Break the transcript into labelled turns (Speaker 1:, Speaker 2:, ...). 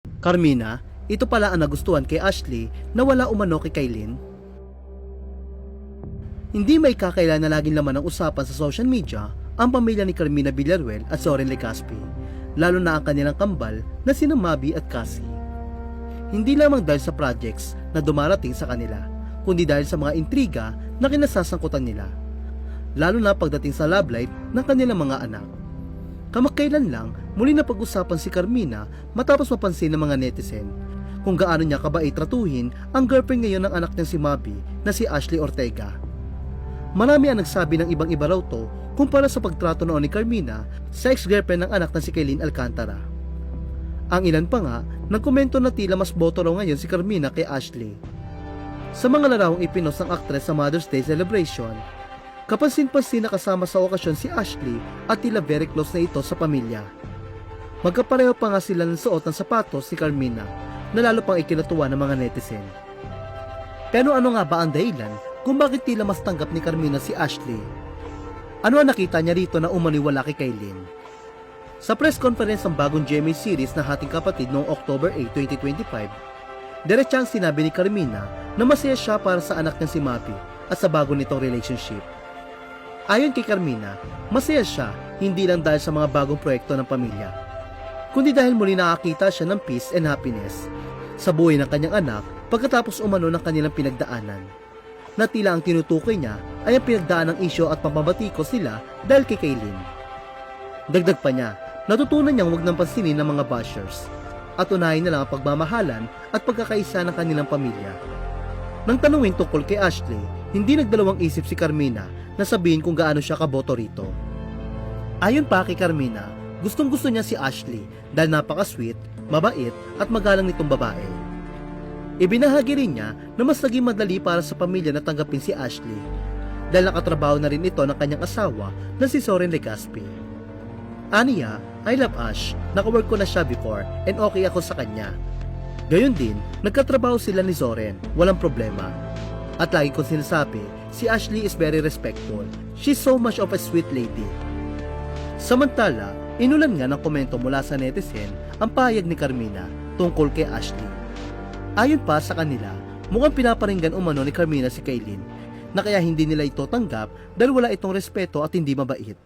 Speaker 1: Carmina, ito pala ang nagustuhan kay Ashley na wala umano kay Kailin. Hindi may kakailan na laging laman ng usapan sa social media ang pamilya ni Carmina Villaruel at Soren Legazpi, lalo na ang kanilang kambal na sina Mabi at Cassie. Hindi lamang dahil sa projects na dumarating sa kanila, kundi dahil sa mga intriga na kinasasangkutan nila, lalo na pagdating sa love life ng kanilang mga anak. Kamakailan lang, muli na pag-usapan si Carmina matapos mapansin ng mga netizen kung gaano niya kabait tratuhin ang girlfriend ngayon ng anak niyang si Mabi na si Ashley Ortega. Marami ang nagsabi ng ibang-iba raw to kumpara sa pagtrato noon ni Carmina sa ex-girlfriend ng anak ng si Kailin Alcantara. Ang ilan pa nga, nagkomento na tila mas boto raw ngayon si Carmina kay Ashley. Sa mga larawang ipinost ng aktres sa Mother's Day celebration, kapansin-pansin na kasama sa okasyon si Ashley at tila very close na ito sa pamilya. Magkapareho pa nga sila ng suot ng sapatos ni Carmina na lalo pang ikinatuwa ng mga netizen. Pero ano nga ba ang dahilan kung bakit tila mas tanggap ni Carmina si Ashley? Ano ang nakita niya rito na umaniwala kay Kailin? Sa press conference ng bagong GMA series na Hating Kapatid noong October 8, 2025, diretsang sinabi ni Carmina na masaya siya para sa anak niya si Mabi at sa bago nitong relationship. Ayon kay Carmina, masaya siya hindi lang dahil sa mga bagong proyekto ng pamilya, kundi dahil muli nakakita siya ng peace and happiness sa buhay ng kanyang anak pagkatapos umano ng kanilang pinagdaanan, na tila ang tinutukoy niya ay ang pinagdaan ng isyo at pambabatikos nila dahil kay Kailin. Dagdag pa niya, natutunan niyang huwag nang pansinin ng mga bashers at unahin na lang ang pagmamahalan at pagkakaisa ng kanilang pamilya. Nang tanungin tungkol kay Ashley, hindi nagdalawang isip si Carmina na sabihin kung gaano siya kaboto rito. Ayon pa kay Carmina, gustong-gusto niya si Ashley dahil napaka-sweet, mabait at magalang nitong babae. Ibinahagi rin niya na mas naging madali para sa pamilya na tanggapin si Ashley dahil nakatrabaho na rin ito ng kanyang asawa na si Soren Legazpi. Aniya, I love Ash, nakawork ko na siya before and okay ako sa kanya. Gayon din, nagkatrabaho sila ni Soren, walang problema. At lagi kong sinasabi, si Ashley is very respectful. She's so much of a sweet lady. Samantala, inulan nga ng komento mula sa netizen ang pahayag ni Carmina tungkol kay Ashley. Ayon pa sa kanila, mukhang pinaparinggan umano ni Carmina si Kailin na kaya hindi nila ito tanggap dahil wala itong respeto at hindi mabait.